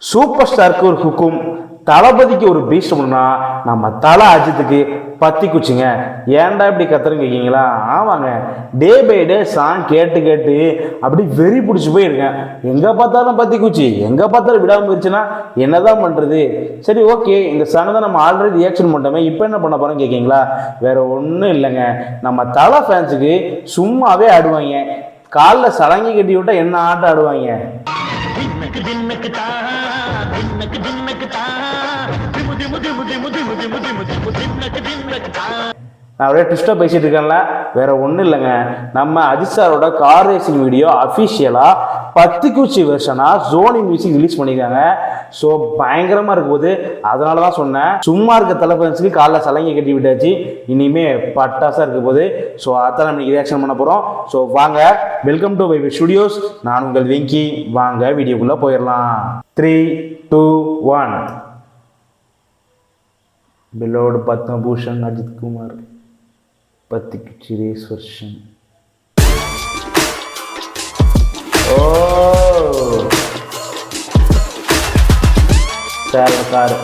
Super ஸ்டாருக்கு ஒரு ஹுக்கும், தளபதிக்கு ஒரு பீஸ்ட் பண்ணா நம்ம தலை அஜித்துக்கு பத்தி குச்சிங்க. ஏன்டா இப்படி கத்துறன்னு கேட்கீங்களா? ஆமாங்க, டே பை டே சாங் கேட்டு கேட்டு அப்படி வெறி பிடிச்சி போயிருக்கேன். எங்கே பார்த்தாலும் பத்தி குச்சி, எங்கே பார்த்தாலும் விடாமல் போயிடுச்சுன்னா என்னதான் பண்ணுறது? சரி ஓகே, இந்த சாங் தான் நம்ம ஆல்ரெடி ரியாக்ஷன் பண்ணிட்டோமே, இப்போ என்ன பண்ண போகிறோம் கேட்கீங்களா? வேற ஒன்றும் இல்லைங்க, நம்ம தலை ஃபேன்ஸுக்கு சும்மாவே ஆடுவாங்க. காலில் சலங்கி கட்டி விட்டா என்ன ஆட்டம் ஆடுவாங்க. நான் அப்படியே ட்விஸ்டாக பேசிட்டு இருக்கேன்ல, வேற ஒன்றும் இல்லைங்க, நம்ம அஜித் சாரோட கார் ரேசிங் வீடியோ அஃபிஷியலாக 10 குச்சி வெர்ஷனாக சோனி மியூசிக் ரிலீஸ் பண்ணியிருக்காங்க. ஸோ பயங்கரமாக இருக்கும் போது, அதனால தான் சொன்னேன், சும்மா இருக்க தலைஃபன்ஸுக்கு காலைல சலங்கை கட்டி விட்டாச்சு, இனிமே பட்டாசாக இருக்க போது. ஸோ அதான் நம்ம ரியாக்ஷன் பண்ண போகிறோம். ஸோ வாங்க, வெல்கம் டு வைபி ஸ்டுடியோஸ், நான் உங்கள் வெங்கி. வாங்க வீடியோக்குள்ளே போயிடலாம். 3, 2, 1. பிலோடு பத்மபூஷன் அஜித் குமார் 10 குச்சி ரேஸ் வெர்ஷன். ஓ சார் கார்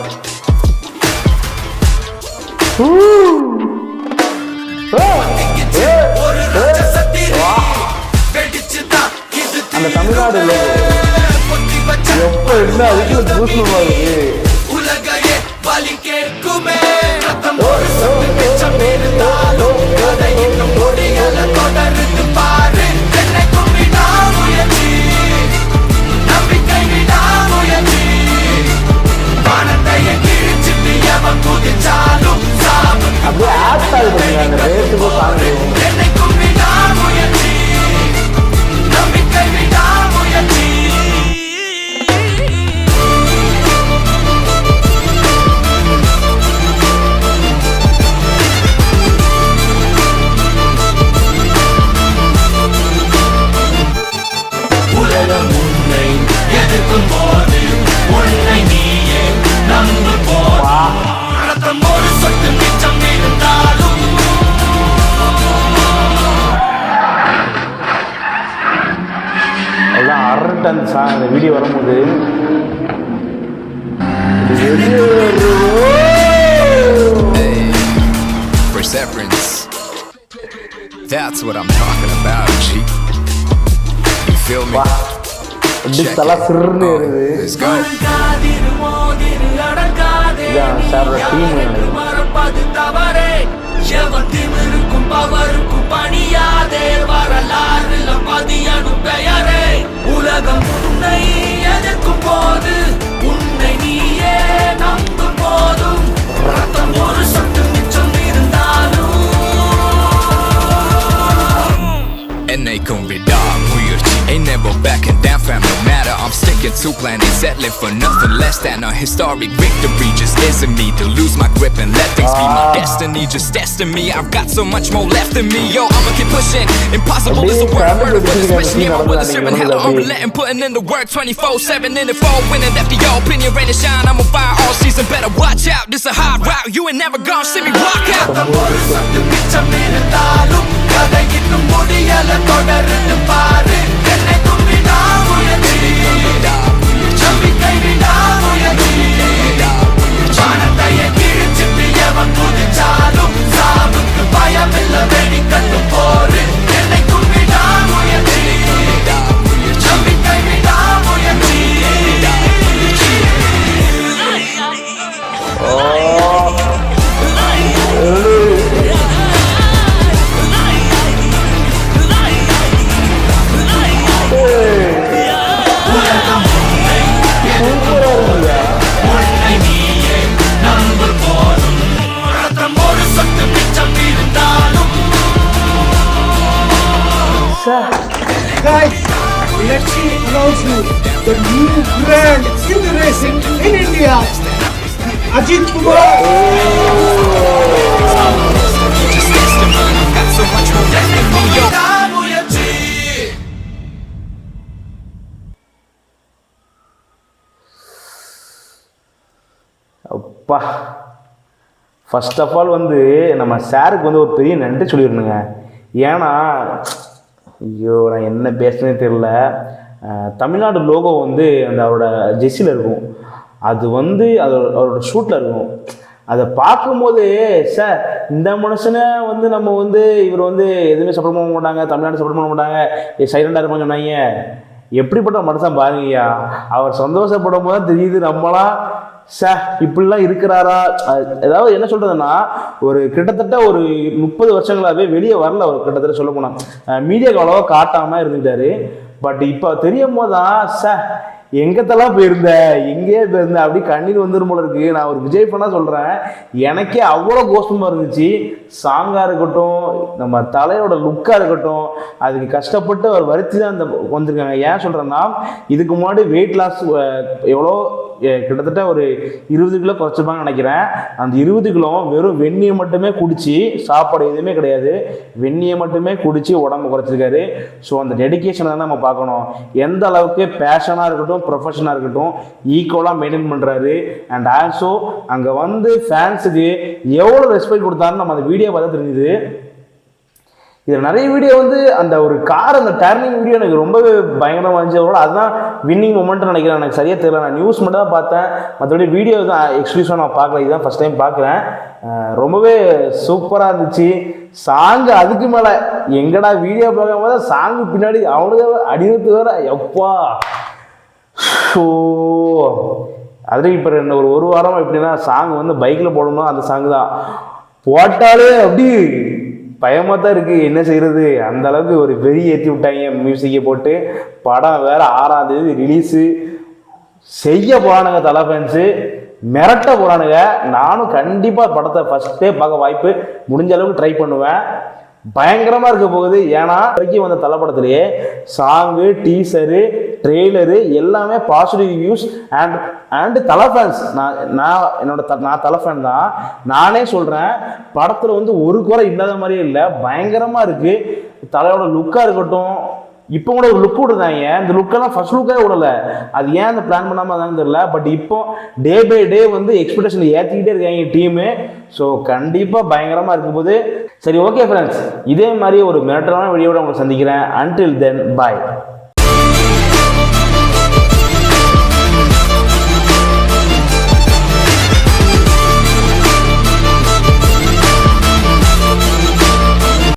அந்த தமிழ்நாடு எப்ப என்ன அதுக்கு பூசணமா இருக்கு. அப்படியே ஆட்டாது பண்ணுங்க அந்த ரேட்டுக்கு சாங்க. அந்த வீடியோ வரும்போது That's what I'm talking about, G. You feel me? Check it. Let's go. உலகம் உன்னை எதிர்க்கும் போது உன்னை நீயே நம்பும் போதும் ரத்தம் ஒரு சொட்டு மிச்சம் இருந்தாலும் என்னைக்கும் விடாமுயற்சி. Ain't never backing down fam, no matter I'm sticking to plan, ain't settling for nothing less than a historic victory. Just isn't me to lose my grip and let things be my destiny. Just testing me, I've got so much more left in me. Yo, I'ma keep pushing. Impossible is a word, murder with especially I'm with a serving hella unrelenting, putting in the work 24/7 in the fall, winning after your opinion, rain and shine. I'm on fire all season, better watch out. This a hard route, you ain't never gonna see me walk out. ஒரு சொட்டு மிச்சம் இருந்தாலும் கதை இன்னும் முடியல, தொடர்ந்து பாரு. என்னைக்கும் விடாமுயற்சி, நம்பிக்கை விடாமுயற்சி. வானத்தையே கிழிச்சிட்டு எவன் குதிச்சாலும் சாவுக்கு பயமில்லை, வெடிக்கட்டும் போரு. என்னைக்கும் விடாமுயற்சி, நம்பிக்கை விடாமுயற்சி. Guys, let me announce you the new brand in the racing in India, Ajit Kumar. Just testing me, I've got so much more left in me. Yo. அப்பா, ஃபர்ஸ்ட் ஆஃப் ஆல் வந்து நம்ம சாருக்கு வந்து ஒரு பெரிய நன்றி சொல்லிடணுங்க. ஏன்னா ஐயோ நான் என்ன பேசுனே தெரியல. தமிழ்நாடு லோகோ வந்து அந்த அவரோட ஜெர்சியில் இருக்கும். அது வந்து அவரோட ஷூட்டில் இருக்கும். அதை பார்க்கும்போது சார் இந்த மனுஷனை வந்து நம்ம வந்து இவர் வந்து எதுவுமே சப்போர்ட் பண்ண மாட்டாங்க, தமிழ்நாடு சப்போர்ட் பண்ண மாட்டாங்க, சைலண்டாக இருப்பான்னு சொன்னாங்க. எப்படிப்பட்ட மனுஷன் பாருங்கய்யா. அவர் சந்தோஷப்படும் போது தான் தெரியுது நம்மளாம் இப்படிலாம் இருக்கிறாரா. ஏதாவது என்ன சொல்றதுன்னா, ஒரு கிட்டத்தட்ட ஒரு 30 வருஷங்களாவே வெளியே வரல. அவர் கிட்டத்தட்ட சொல்ல போனா மீடியாவுக்கு அவ்வளோவா காட்டாம இருந்துட்டாரு. பட் இப்போ தெரியும் போதுதான் எங்கத்தெல்லாம் போயிருந்த, எங்கேயே போயிருந்த அப்படி கண்ணீர் வந்துடும் போல இருக்கு. நான் ஒரு விஜய் பண்ணா சொல்றேன், எனக்கே அவ்வளோ கோஷ்டமா இருந்துச்சு. சாங்கா இருக்கட்டும், நம்ம தலையோட லுக்கா இருக்கட்டும், அதுக்கு கஷ்டப்பட்டு அவர் வருத்தி தான் அந்த வந்திருக்காங்க. ஏன் சொல்றேன்னா, இதுக்கு முன்னாடி வெயிட் லாஸ் எவ்வளோ கிட்டத்தட்ட ஒரு 20 கிலோ குறைச்சிருப்பாங்கன்னு நினைக்கிறேன். அந்த 20 கிலோ வெறும் வெந்நியை மட்டுமே குடிச்சு, சாப்பாடு எதுவுமே கிடையாது, வெந்நியை மட்டுமே குடிச்சு உடம்பு குறைச்சிருக்காரு. ஸோ அந்த டெடிக்கேஷனை தான் நம்ம பார்க்கணும். எந்த அளவுக்கு பேஷனாக இருக்கட்டும், ப்ரொஃபஷனாக இருக்கட்டும், ஈக்குவலாக மெயின்டைன் பண்ணுறாரு. அண்ட் ஆல்சோ அங்கே வந்து ஃபேன்ஸுக்கு எவ்வளோ ரெஸ்பெக்ட் கொடுத்தாருன்னு நம்ம அந்த வீடியோ பார்த்தா தெரிஞ்சுது. இதில் நிறைய வீடியோ வந்து அந்த ஒரு கார் அந்த டர்னிங் வீடியோ எனக்கு ரொம்பவே பயங்கரமாக இருந்துச்சு. அதோட அதுதான் வின்னிங் மொமெண்ட்னு நினைக்கிறேன். எனக்கு சரியாக தெரியல, நான் நியூஸ் மட்டும் தான் பார்த்தேன், மற்றபடி வீடியோ தான் எக்ஸ்க்ளூசிவாக நான் பார்க்கல. இதுதான் ஃபஸ்ட் டைம் பார்க்குறேன். ரொம்பவே சூப்பராக இருந்துச்சு. சாங்கு அதுக்கு மேலே எங்கடா வீடியோ பார்க்கும் போது சாங்கு பின்னாடி அவனுக்கு அடிநூத்து வேற எப்பா. ஸோ அதில் இப்போ ஒரு வாரம் எப்படின்னா சாங் வந்து பைக்கில் போடணும்னா அந்த சாங் தான் போட்டாலே அப்படி பயமாக தான் இருக்குது. என்ன செய்கிறது, அந்த அளவுக்கு ஒரு வெறி ஏற்றி விட்டாங்க மியூசிக்கை போட்டு. படம் வேறு 6ஆம் தேதி ரிலீஸு செய்ய போகிறானுங்க. தலை ஃபேன்ஸு மிரட்ட போகிறானுங்க. நானும் கண்டிப்பாக படத்தை ஃபஸ்ட்டே பார்க்க வாய்ப்பு முடிஞ்ச அளவுக்கு ட்ரை பண்ணுவேன். பயங்கரமாக இருக்க போகுது. ஏன்னா வரைக்கும் வந்த தலைப்படத்திலேயே சாங்கு, டீசரு, ட்ரெய்லரு எல்லாமே பாசிட்டிவ் ரிவ்யூஸ். அண்ட் தலை ஃபேன்ஸ், நான் தலை ஃபேன் தான். நானே சொல்கிறேன், படத்தில் வந்து ஒரு குறை இல்லாத மாதிரியே இல்லை, பயங்கரமாக இருக்குது. தலையோட லுக்காக இருக்கட்டும், இப்போ கூட ஒரு லுக் விடுறாங்க. இந்த லுக்கெல்லாம் ஃபர்ஸ்ட் லுக்காக விடலை. அது ஏன் அந்த பிளான் பண்ணாமல் அதான் தெரியல. பட் இப்போ டே பை டே வந்து எக்ஸ்பெக்டேஷன் ஏற்றிக்கிட்டே இருக்காங்க டீமு. ஸோ கண்டிப்பாக பயங்கரமாக இருக்கும்போது சரி, ஓகே ஃப்ரெண்ட்ஸ், இதே மாதிரி ஒரு மிரட்டலான வீடியோட உங்களை சந்திக்கிறேன். அன்டில் தென் பாய்.